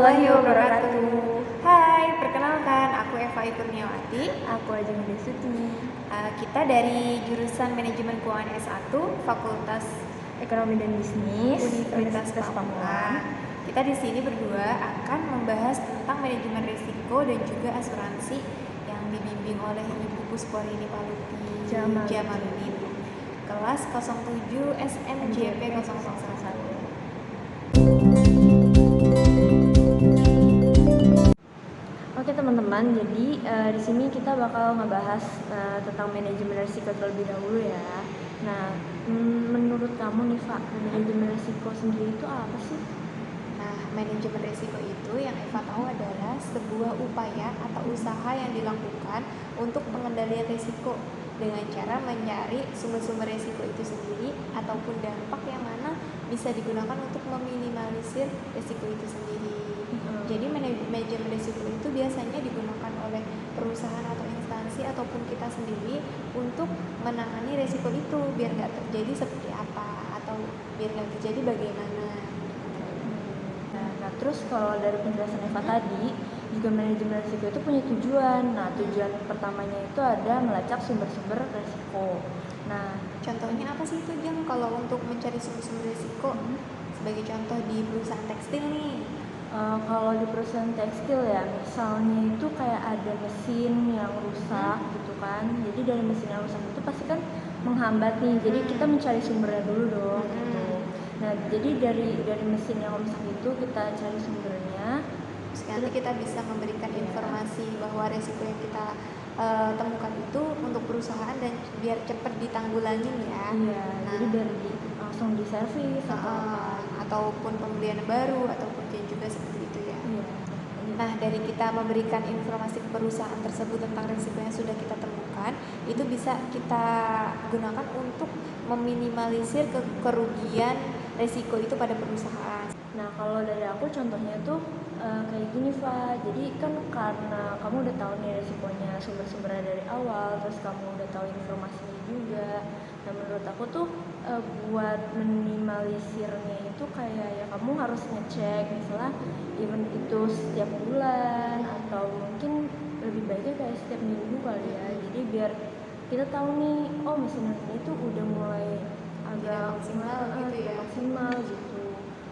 warahmatullahi wabarakatuh. Hai, perkenalkan aku Eva Kurniawati. Aku Ajeng Desuti. Kita dari jurusan Manajemen Keuangan S1 Fakultas Ekonomi dan Bisnis Universitas Pamulang. Kita di sini berdua akan membahas tentang manajemen risiko dan juga asuransi yang dibimbing oleh Ibu Pusporini Paluti Jamaludin. Kelas 07 SMJP 001. Oke teman-teman, jadi di sini kita bakal ngebahas tentang manajemen risiko terlebih dahulu ya. Nah, menurut kamu nih Pak, manajemen risiko sendiri itu apa sih? Nah, manajemen risiko itu yang Eva tahu adalah sebuah upaya atau usaha yang dilakukan untuk pengendalian risiko dengan cara mencari sumber-sumber risiko itu sendiri ataupun dampak yang mana bisa digunakan untuk meminimalisir risiko itu sendiri. Jadi manajemen risiko itu biasanya digunakan oleh perusahaan atau instansi ataupun kita sendiri untuk menangani risiko itu biar nggak terjadi seperti apa atau biar nggak terjadi bagaimana. Nah, terus kalau dari penjelasan Eva tadi, juga manajemen risiko itu punya tujuan. Nah, tujuan pertamanya itu ada melacak sumber-sumber risiko. Nah, contohnya apa sih itu Jeng kalau untuk mencari sumber-sumber risiko? Sebagai contoh di perusahaan tekstil nih. Kalau di perusahaan tekstil ya, misalnya itu kayak ada mesin yang rusak gitu kan. Jadi dari mesin yang rusak itu pasti kan menghambat nih. Jadi kita mencari sumbernya dulu dong gitu. Nah, jadi dari mesin yang rusak itu kita cari sumbernya. Nanti kita bisa memberikan informasi bahwa risiko yang kita temukan itu untuk perusahaan dan biar cepat ditanggulangi ya. Iya, jadi biar langsung diservis ataupun pembelian baru ataupun juga seperti itu ya. Iya. Nah, dari kita memberikan informasi ke perusahaan tersebut tentang risiko yang sudah kita temukan, itu bisa kita gunakan untuk meminimalisir kerugian risiko itu pada perusahaan. Nah, kalau dari aku contohnya tuh kayak gini, Fa. Jadi kan karena kamu udah tahu nih risikonya, sumber-sumbernya dari awal, terus kamu udah tahu informasinya juga. Nah, menurut aku tuh buat minimalisirnya itu kayak ya kamu harus ngecek misalnya even itu setiap bulan atau mungkin lebih baiknya kayak setiap minggu kali ya. Jadi biar kita tahu nih, oh mesin ini tuh udah mulai agak maksimal gitu.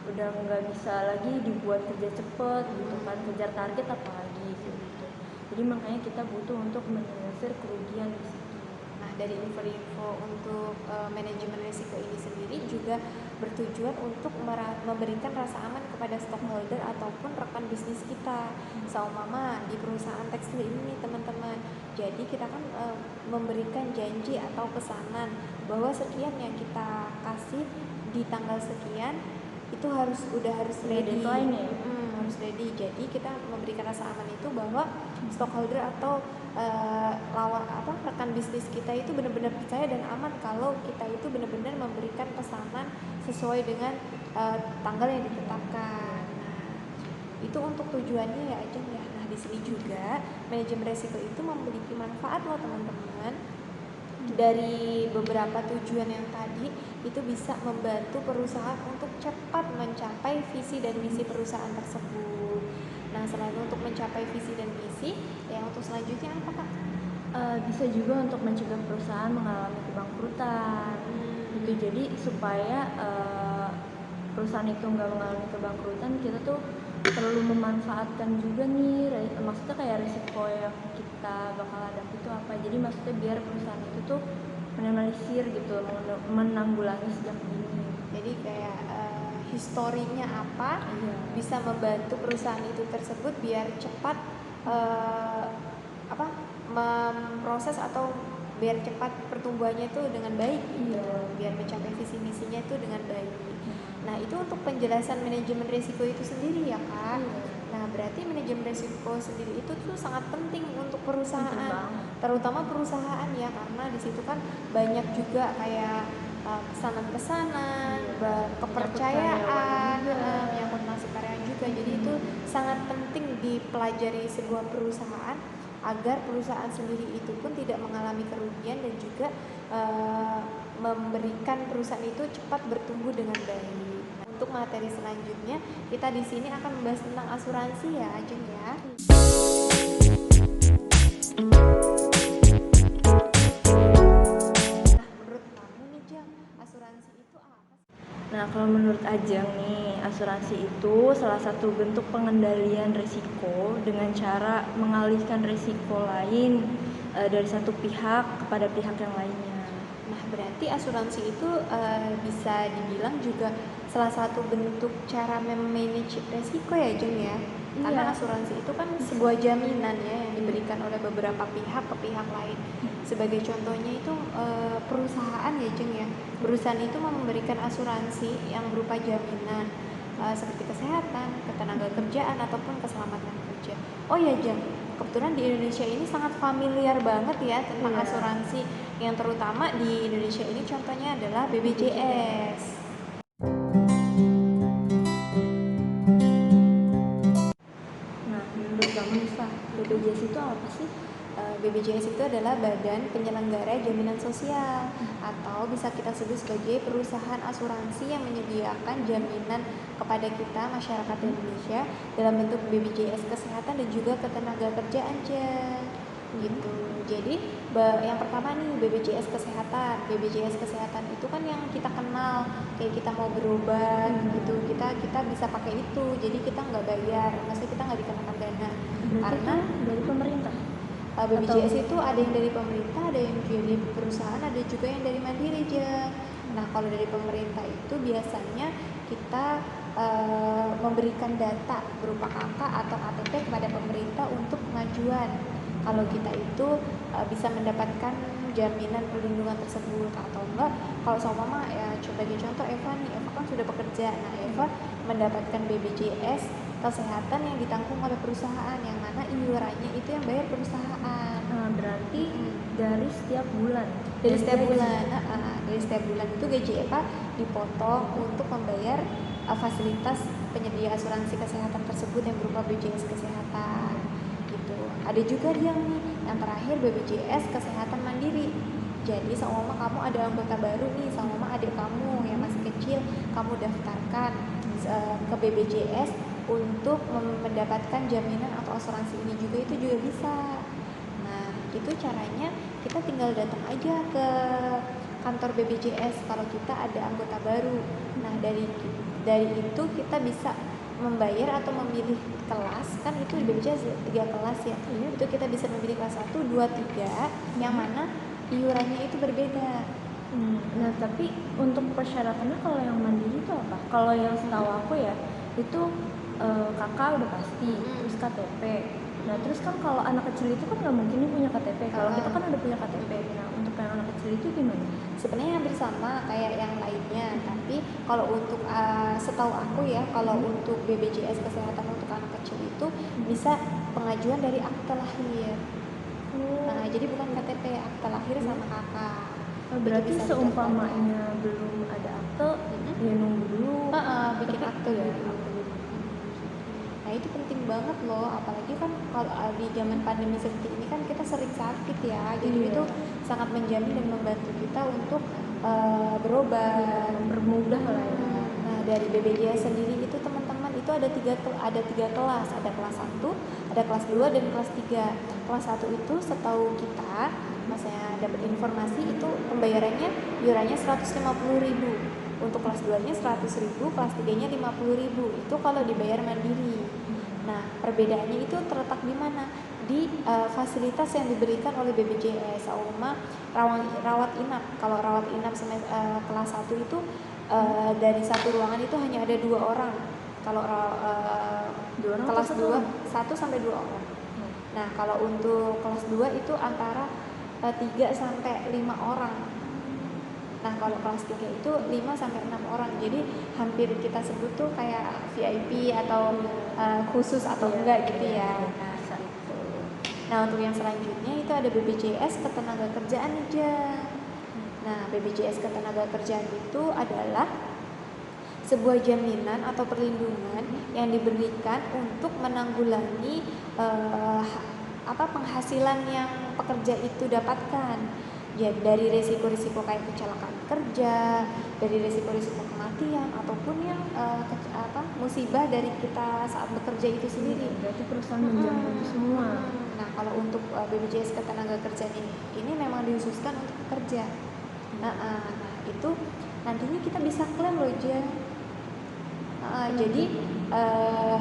Udah nggak bisa lagi dibuat kerja cepet gitu kan, kejar target apalagi gitu. Jadi makanya kita butuh untuk meminimalisir kerugian di situ. Nah, dari info-info untuk manajemen risiko ini sendiri juga bertujuan untuk memberikan rasa aman kepada stockholder ataupun rekan bisnis kita. Seumpama di perusahaan tekstil ini nih teman-teman. Jadi kita kan memberikan janji atau pesanan bahwa sekian yang kita kasih di tanggal sekian itu harus ready. Harus ready. Jadi kita memberikan rasa aman itu bahwa stockholder atau rekan bisnis kita itu benar-benar percaya dan aman kalau kita itu benar-benar memberikan pesanan sesuai dengan tanggal yang ditetapkan. Nah, itu untuk tujuannya ya Ajeng ya. Nah, di sini juga manajemen risiko itu memiliki manfaat loh teman-teman. Dari beberapa tujuan yang tadi itu bisa membantu perusahaan untuk cepat mencapai visi dan misi perusahaan tersebut. Nah, selain untuk mencapai visi dan misi, yang untuk selanjutnya apa Kak? Bisa juga untuk mencegah perusahaan mengalami kebangkrutan. Gitu. Jadi supaya perusahaan itu nggak mengalami kebangkrutan, kita tuh perlu memanfaatkan juga nih, maksudnya kayak risiko yang kita bakal hadapi itu apa. Jadi maksudnya biar perusahaan itu tuh minimalisir gitu, menanggulangi sejak dini. Jadi kayak historinya apa, bisa membantu perusahaan itu tersebut biar cepat memproses atau biar cepat pertumbuhannya itu dengan baik gitu, biar mencapai visi misinya itu dengan baik. Nah, itu untuk penjelasan manajemen risiko itu sendiri ya Kak. Nah, berarti manajemen risiko sendiri itu tuh sangat penting untuk perusahaan, terutama perusahaan ya, karena di situ kan banyak juga kayak pesanan-pesanan, kepercayaan, menyangkut nasib karyawan juga. Jadi itu sangat penting dipelajari sebuah perusahaan agar perusahaan sendiri itu pun tidak mengalami kerugian dan juga memberikan perusahaan itu cepat bertumbuh dengan baik. untuk materi selanjutnya kita di sini akan membahas tentang asuransi ya, Ajeng ya. Nah, menurut kamu nih, Jeng, asuransi itu apa sih? Nah, kalau menurut Ajeng nih, asuransi itu salah satu bentuk pengendalian risiko dengan cara mengalihkan risiko lain dari satu pihak kepada pihak yang lainnya. Nah, berarti asuransi itu bisa dibilang juga salah satu bentuk cara memanage resiko ya, Jeng ya. Karena Iya. asuransi itu kan sebuah jaminan ya yang diberikan oleh beberapa pihak ke pihak lain. Sebagai contohnya itu perusahaan ya, Jeng ya. Perusahaan itu memberikan asuransi yang berupa jaminan seperti kesehatan, ketenaga kerjaan ataupun keselamatan kerja. Oh ya, Jeng, kebetulan di Indonesia ini sangat familiar banget ya tentang Iya. asuransi, yang terutama di Indonesia ini contohnya adalah BPJS. Nah, menurut kamu Nisa, BPJS itu apa sih? BPJS itu adalah Badan Penyelenggara Jaminan Sosial, atau bisa kita sebut sebagai perusahaan asuransi yang menyediakan jaminan kepada kita masyarakat Indonesia dalam bentuk BPJS kesehatan dan juga ketenaga kerjaan, Jeng. Gitu. Jadi yang pertama nih BPJS kesehatan. BPJS kesehatan itu kan yang kita kenal, kayak kita mau berobat gitu, kita bisa pakai itu. Jadi kita nggak bayar, maksudnya kita nggak dikenakan dana. Karena dari pemerintah. BPJS itu ada yang dari pemerintah, ada yang dari perusahaan, ada juga yang dari mandiri, Jeng. Nah, kalau dari pemerintah itu biasanya kita memberikan data berupa KK atau KTP kepada pemerintah untuk pengajuan. Kalau kita itu bisa mendapatkan jaminan perlindungan tersebut, atau enggak kalau seumpama ya sebagai contoh Eva nih, Eva kan sudah bekerja. Nah, Eva mendapatkan BPJS kesehatan yang ditanggung oleh perusahaan, yang mana iurannya itu yang bayar perusahaan. Berarti dari setiap bulan. Dari setiap bulan, dari setiap bulan itu gaji Eva dipotong untuk membayar fasilitas penyedia asuransi kesehatan tersebut yang berupa BPJS kesehatan. Gitu. Ada juga yang terakhir BPJS kesehatan mandiri. Jadi seumpama kamu ada anggota baru nih, seumpama adik kamu yang masih kecil, kamu daftarkan ke BPJS untuk mendapatkan jaminan atau asuransi ini juga, itu juga bisa. Nah, itu caranya kita tinggal datang aja ke kantor BPJS kalau kita ada anggota baru. Nah, dari itu kita bisa membayar atau memilih kelas, kan itu di BPJS 3 kelas ya. Itu kita bisa memilih kelas 1, 2, 3 yang mana iurannya itu berbeda. Nah, tapi untuk persyaratannya kalau yang mandiri itu apa? Kalau yang setahu aku ya, itu kakak udah pasti, terus KTP. Nah, terus kan kalau anak kecil itu kan nggak mungkin punya KTP. Kalau kita kan udah punya KTP. Nah, untuk yang anak kecil itu gimana? Sebenarnya hampir sama kayak yang lainnya, tapi kalau untuk setahu aku ya, kalau untuk BPJS kesehatan untuk anak kecil itu bisa pengajuan dari akte lahir. Nah, jadi bukan KTP, akte lahir sama kakak. Berarti seumpamanya belum ada akte, ya nunggu dulu. Bikin akte gitu. Nah, itu penting banget loh, apalagi kan kalau di zaman pandemi seperti ini kan kita sering sakit ya. Jadi itu sangat menjamin dan membantu kita untuk berobat, mempermudah lah ya. Nah, dari BPJS sendiri itu teman-teman itu ada tiga kelas, ada kelas 1, ada kelas 2 dan kelas 3. Kelas 1 itu setahu kita, saya dapat informasi itu pembayarannya iurannya 150.000. Untuk kelas 2-nya 100.000, kelas 3-nya 50.000. Itu kalau dibayar mandiri. Nah, perbedaannya itu terletak di mana? Di fasilitas yang diberikan oleh BPJS, seumpama rawat inap. Kalau rawat inap kelas 1 itu dari satu ruangan itu hanya ada 2 orang. Kalau kelas 2 1 sampai 2 orang. Nah, kalau untuk kelas 2 itu antara 3 sampai 5 orang. Nah, kalau kelas 3 itu 5 sampai 6 orang. Jadi hampir kita sebut tuh kayak VIP atau khusus atau enggak gitu ya. Nah, untuk yang selanjutnya itu ada BPJS Ketenagakerjaan aja. Nah, BPJS Ketenagakerjaan itu adalah sebuah jaminan atau perlindungan yang diberikan untuk menanggulangi penghasilan yang pekerja itu dapatkan. Ya dari resiko-resiko kayak kecelakaan kerja, dari resiko-resiko kematian ataupun yang musibah dari kita saat bekerja itu sendiri. Berarti perusahaan menjamin itu semua. Nah kalau untuk BPJS Ketenagakerjaan ini memang dihususkan untuk pekerja. Nah itu nantinya kita bisa klaim loh Jen. Jadi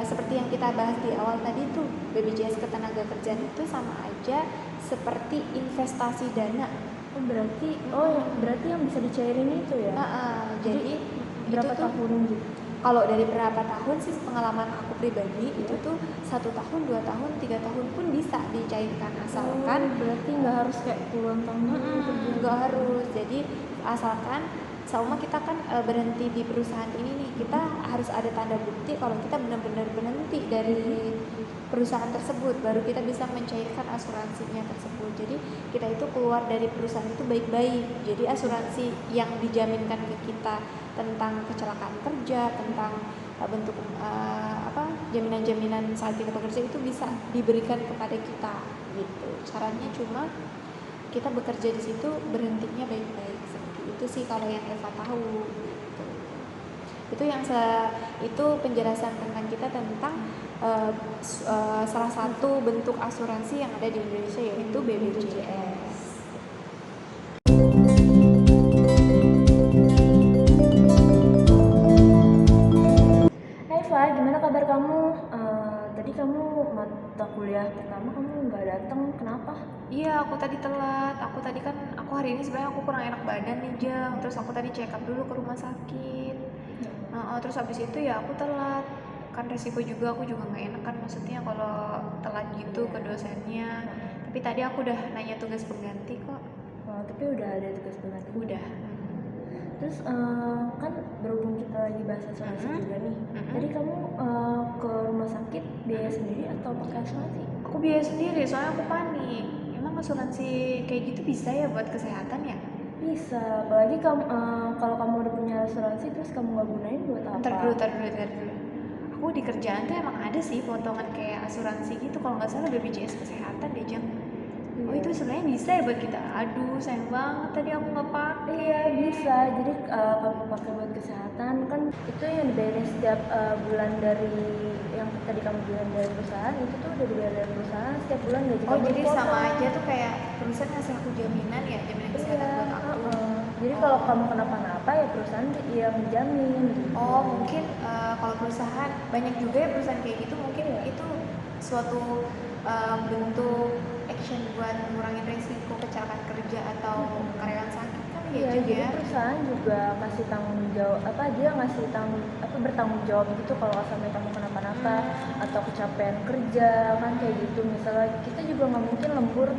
seperti yang kita bahas di awal tadi tuh, BPJS Ketenagakerjaan itu sama aja seperti investasi dana. Berarti yang bisa dicairin itu ya? Jadi berapa tahun gitu? Kalau dari berapa tahun sih pengalaman aku pribadi itu tuh 1 tahun, 2 tahun, 3 tahun pun bisa dicairkan asalkan berarti nggak harus kayak puluhan tahun gitu. Nggak harus. Jadi asalkan selama kita kan berhenti di perusahaan ini nih, kita harus ada tanda bukti kalau kita benar-benar berhenti dari perusahaan tersebut, baru kita bisa mencairkan asuransinya tersebut. Jadi kita itu keluar dari perusahaan itu baik-baik. Jadi asuransi yang dijaminkan ke kita tentang kecelakaan kerja, tentang bentuk jaminan-jaminan saat kita bekerja itu bisa diberikan kepada kita gitu. Caranya cuma kita bekerja di situ berhentinya baik-baik. Itu sih kalau yang Eva tahu. Itu yang itu penjelasan tentang kita tentang salah satu bentuk asuransi yang ada di Indonesia yaitu BPJS. Hai Eva, gimana kabar kamu? Tadi kamu mata kuliah pertama kamu nggak datang, kenapa? Iya, aku tadi telat. Aku hari ini sebenarnya aku kurang enak badan nih Jeng. Terus aku tadi check up dulu ke rumah sakit. Terus habis itu ya aku telat. Kan resiko juga, aku juga nggak enak kan, maksudnya kalau telat gitu ke dosennya. Tapi tadi aku udah nanya tugas pengganti kok. Tapi udah ada tugas pengganti? Udah. Terus kan berhubung kita lagi bahas asuransi juga nih. Tadi kamu ke rumah sakit biaya sendiri atau pakai asuransi? Aku biaya sendiri, soalnya aku panik. Emang asuransi kayak gitu bisa ya buat kesehatan ya? Bisa, apalagi kamu kalau kamu udah punya asuransi terus kamu nggak gunain buat apa? Ntar dulu. Aku di kerjaan tuh emang ada sih potongan kayak asuransi gitu, kalau nggak salah BPJS kesehatan deh Jeng. Oh itu sebenarnya bisa ya buat kita. Aduh sayang banget tadi aku nggak pakai. Iya bisa. Jadi kamu pakai buat kesehatan kan itu yang dibayarin setiap bulan dari yang tadi kamu bilang dari perusahaan, itu tuh udah dibayar dari perusahaan setiap bulan gaji kamu. Jadi sama aja tuh kayak perusahaan ngasih aku jaminan ya, jaminan kesehatan buat aku. Jadi kalau kamu kenapa-napa ya perusahaan yang jamin gitu. Mungkin kalau perusahaan banyak juga ya perusahaan kayak gitu, mungkin itu suatu bentuk action buat ngurangin resiko kecelakaan kerja atau karyawan sakit kan ya. Jadi perusahaan juga kasih tanggung jawab bertanggung jawab gitu kalau sampai kamu kenapa-napa atau kecapean kerja kan kayak gitu. Misalnya kita juga nggak mungkin lembur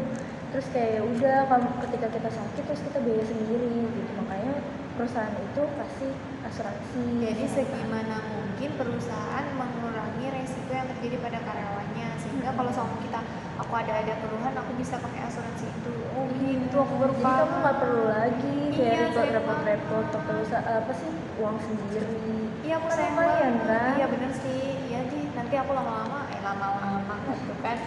terus kayak udah ketika kita sakit terus kita biaya sendiri gitu. Makanya perusahaan itu kasih asuransi. Jadi segimana mungkin perusahaan mengurangi resiko yang terjadi pada karyawannya, sehingga kalau sama aku ada keluhan aku bisa pakai asuransi itu. Oh gitu, aku baru paham. Jadi kamu nggak perlu lagi kayak repot-repot uang sendiri. Iya, aku sayang banget kan. Iya bener sih. Iya deh, nanti aku lama-lama gitu kan.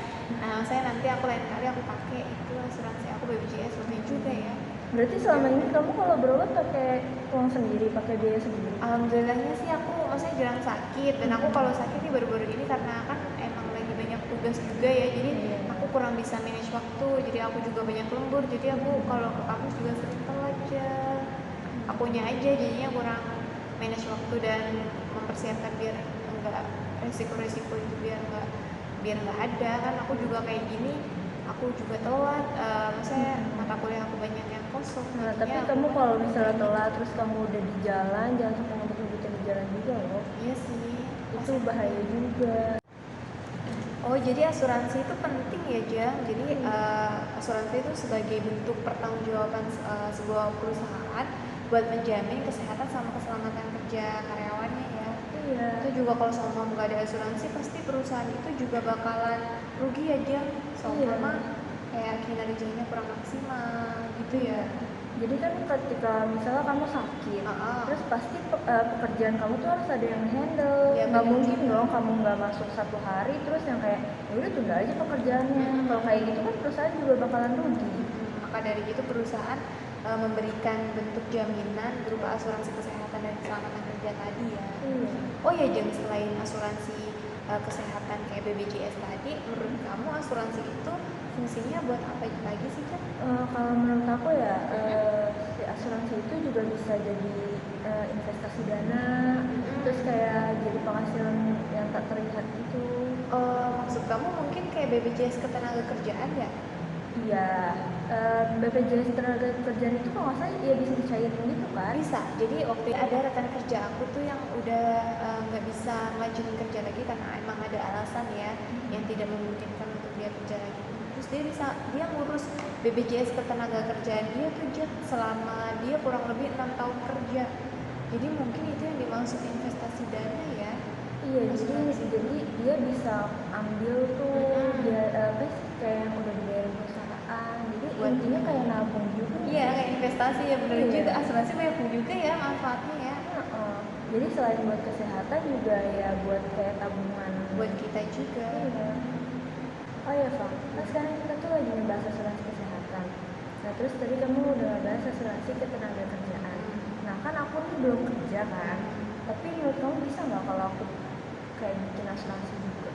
Saya nanti aku lain kali aku pakai itu asuransi aku BPJS lumayan juga ya. Berarti selama ini kamu kalau berobat pakai uang sendiri, pakai biaya sendiri? Alhamdulillahnya sih aku maksudnya jarang sakit, dan aku kalau sakit nih baru-baru ini karena kan emang lagi banyak tugas juga ya, jadi aku kurang bisa manage waktu, jadi aku juga banyak lembur, jadi aku kalau ke kampus juga sering telat aja. Akunya aja jadinya kurang manage waktu dan mempersiapkan biar enggak resiko-resiko itu biar enggak ada kan. Aku juga kayak gini, aku juga telat, maksudnya mata kuliah aku banyak yang kosong. Tapi kamu kalau misalnya telat terus kamu udah di jalan, jangan sampai ngebut-ngebutin di jalan juga loh. Iya sih, itu bahaya juga. Jadi asuransi itu penting ya Jang. Jadi asuransi itu sebagai bentuk pertanggungjawaban sebuah perusahaan buat menjamin kesehatan sama keselamatan kerja karyawannya ya. Iya. Itu juga kalau sama nggak ada asuransi pasti perusahaan itu juga bakalan rugi ya Jang. Sama kayak kinerjanya kurang maksimal gitu ya. Jadi kan ketika misalnya kamu sakit, terus pasti pekerjaan kamu tuh harus ada yang handle. Nggak mungkin dong kamu nggak masuk 1 hari terus yang kayak ya udah tunda aja pekerjaannya. Kalau kayak gitu kan perusahaan juga bakalan rugi. maka dari itu perusahaan memberikan bentuk jaminan berupa asuransi kesehatan dan keselamatan kerja tadi ya. Oh ya Jeng, selain asuransi kesehatan kayak BPJS tadi, menurut kamu asuransi itu fungsinya buat apa lagi sih Jeng? Kalau menurut aku ya, si asuransi itu juga bisa jadi investasi dana, terus kayak jadi penghasilan yang tak terlihat gitu. Maksud kamu mungkin kayak BPJS ketenagakerjaan ya? Iya, BPJS tenaga kerjaan itu kalau nggak salah ya bisa dicairin gitu kan? Bisa. Jadi waktu ada rekan kerja aku tuh yang udah nggak bisa ngajuin kerja lagi karena emang ada alasan ya yang tidak memungkinkan untuk dia kerja lagi. Terus dia ngurus BPJS ketenagakerjaan dia tuh selama dia kurang lebih 6 tahun kerja. Jadi mungkin itu yang dimaksud investasi dana ya. Iya, jadi dia bisa ambil tuh dia kayak yang udah dibayar perusahaan. Jadi intinya kayak nabung juga. Iya, kayak investasi ya, benar juga. Asuransi banyak juga ya manfaatnya ya. Jadi selain buat kesehatan juga ya buat kayak tabungan buat kita juga. Iya. Oh iya Fang, kan sekarang kita tuh lagi ngebahas asuransi kesehatan. Nah terus tadi kamu udah ngebahas asuransi ketenagakerjaan. Nah kan aku nih belum kerja kan, tapi menurut kamu bisa nggak kalau aku kayak bikin asuransi juga?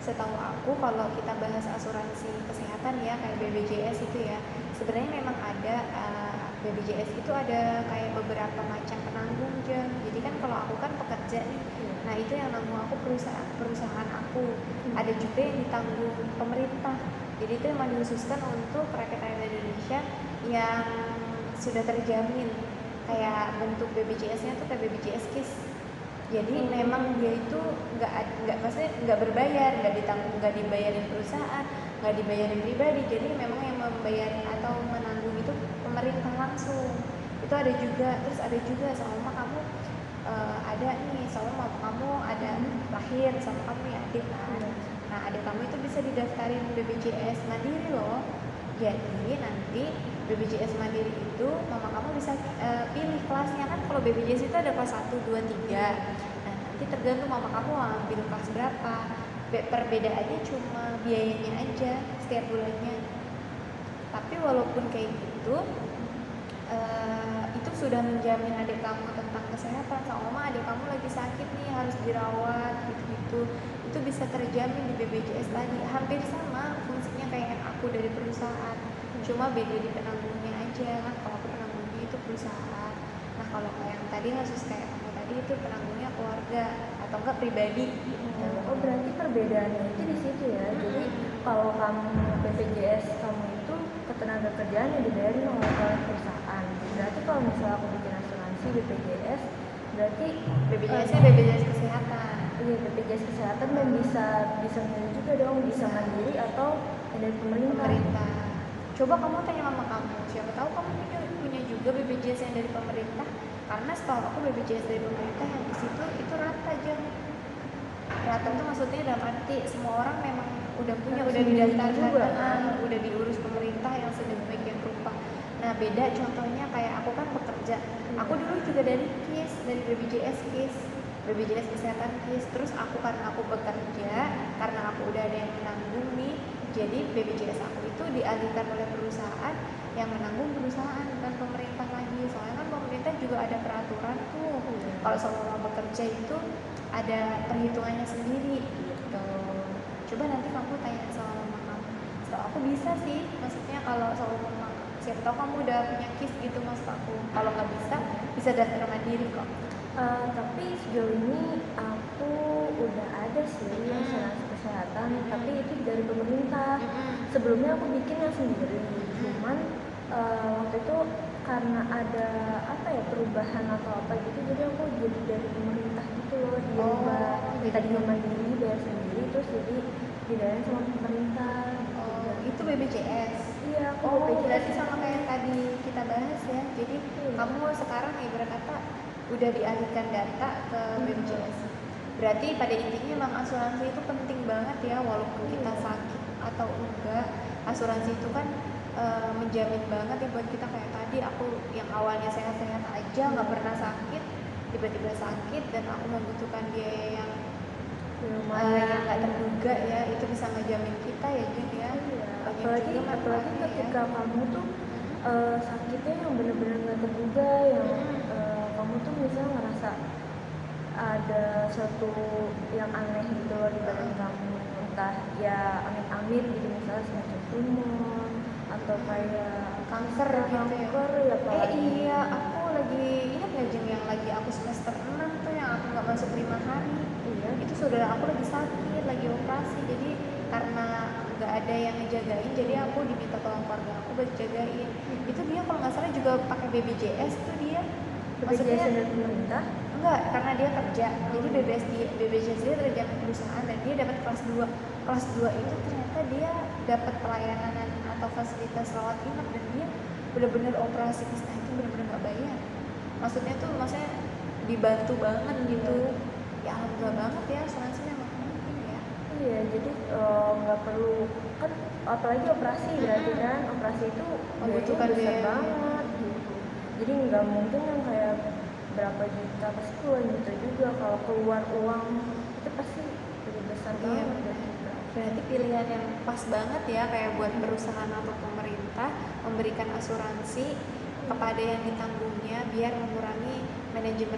Setahu aku kalau kita bahas asuransi kesehatan ya kayak BPJS itu ya, sebenarnya memang ada BPJS itu ada kayak beberapa macam penanggung Jeng. Jadi kan kalau aku kan pekerja nih, nah itu yang nanggung aku perusahaan aku. Ada juga yang ditanggung pemerintah. Jadi itu memang dikhususkan untuk rakyat Indonesia yang sudah terjamin. Kayak bentuk BPJS-nya tuh kayak BPJS KIS. Jadi memang dia itu nggak berbayar, nggak dibayarin perusahaan, nggak dibayarin pribadi. Jadi memang yang membayar atau menanggung itu pemerintah langsung. Itu ada juga. Terus ada juga sama kamu ada nih, sama mama kamu ada lahir sama kamu ya adik kan. Nah adik kamu itu bisa didaftarin BPJS Mandiri loh. Jadi nanti BPJS Mandiri itu mama kamu bisa pilih kelasnya kan. Kalau BPJS itu ada kelas 1, 2, 3. Nah nanti tergantung mama kamu ambil kelas berapa. Perbedaannya cuma biayanya aja setiap bulannya. Tapi walaupun kayak gitu itu sudah menjamin adik kamu tentang kesehatan. Sama adik kamu lagi sakit nih harus dirawat gitu-gitu, itu bisa terjamin di BPJS tadi. Hampir sama fungsinya kayak yang aku dari perusahaan, cuma beda di penanggungnya aja kan. Kalau aku penanggungnya itu perusahaan, nah kalau yang tadi kasus kayak kamu tadi itu penanggungnya keluarga atau enggak pribadi gitu. Oh berarti perbedaannya itu di situ ya. Jadi kalau kamu BPJS kamu itu ketenagakerjaan yang dibayarin oleh perusahaan. Berarti kalau misalnya aku bikin asuransi BPJS, berarti BPJS-nya BPJS kesehatan. Iya, BPJS kesehatan dan bisa milih juga dong, bisa mandiri atau dari pemerintah. Coba kamu tanya mama kamu, siapa tahu kamu punya juga BPJS yang dari pemerintah. Karena setahu aku BPJS dari pemerintah yang di situ itu rata aja. Rata itu maksudnya dalam arti semua orang memang udah punya, udah didaftarkan juga kan, udah diurus pemerintah yang sedemikian rupa. Nah beda contohnya kayak aku kan bekerja, aku dulu juga dari KIS, dari BPJS KIS, BPJS kesehatan KIS. Terus karena aku bekerja, karena aku udah ada yang menanggung nih, jadi BPJS aku itu dialihkan oleh perusahaan yang menanggung perusahaan dan pemerintah lagi. Soalnya kan pemerintah juga ada peraturan tuh, kalau selama bekerja itu ada perhitungannya sendiri gitu. Coba nanti kamu tanya sama mama kamu. Setahu aku bisa sih, maksudnya kalau sama mama, siapa tahu kamu udah punya KIS gitu mas aku. Kalau nggak bisa daftar mandiri kok. Tapi sejauh ini aku udah ada sih asuransi kesehatan, tapi itu dari pemerintah. Sebelumnya aku bikin yang sendiri, cuman waktu itu karena ada perubahan atau apa gitu, jadi aku jadi dari pemerintah gitu loh. Dia tadinya mandiri bayar sendiri, terus jadi dibayarin sama pemerintah. Itu BPJS. Iya, aku BPJS. Berarti sama kayak tadi kita bahas ya. Jadi kamu sekarang ibarat kata udah dialihkan data ke BPJS. Berarti pada intinya memang asuransi itu penting banget ya, walaupun kita sakit atau enggak. Asuransi itu kan menjamin banget ya buat kita. Kayak tadi aku yang awalnya sehat-sehat aja nggak pernah sakit, tiba-tiba sakit dan aku membutuhkan biaya yang nggak terduga ya, itu bisa ngejamin kita ya Jun ya. Apalagi ketika kamu tuh sakitnya yang bener-bener nggak terduga, yang kamu tuh misalnya ngerasa ada sesuatu yang aneh gitu loh di badan kamu, entah ya amit-amit gitu, misalnya semacam tumor atau kayak Kanker gitu ya. kanker ya apalagi. Iya, aku lagi ingat ya Jeng, yang lagi aku semester 6 tuh yang aku nggak masuk 5 hari. Iya. Itu saudara aku lagi sakit, lagi operasi. Jadi karena nggak ada yang ngejagain, jadi aku diminta tolong keluarga aku buat jagain. Itu dia kalau nggak salah juga pakai BPJS tuh dia. BPJS dari pemerintah? Enggak, karena dia kerja. Jadi BPJS dia terjadi perusahaan dan dia dapat kelas 2. Kelas 2 itu ternyata dia dapat pelayanan atau fasilitas rawat inap, dan dia benar-benar operasi kista itu benar-benar nggak bayar. Maksudnya dibantu banget gitu. Ya alhamdulillah banget ya, asuransi memang penting ya. Iya, jadi nggak perlu kan, apalagi operasi berarti kan, operasi itu Membutuhkan biayanya besar biaya. banget gitu. Jadi nggak mungkin yang kayak berapa juta, pasti puluhan juta juga. Kalau keluar uang itu pasti lebih besar Iya, banget benar. dari kita. Berarti pilihan yang pas banget ya, kayak buat perusahaan atau pemerintah memberikan asuransi kepada yang ditanggungnya biar mengurangi manajemen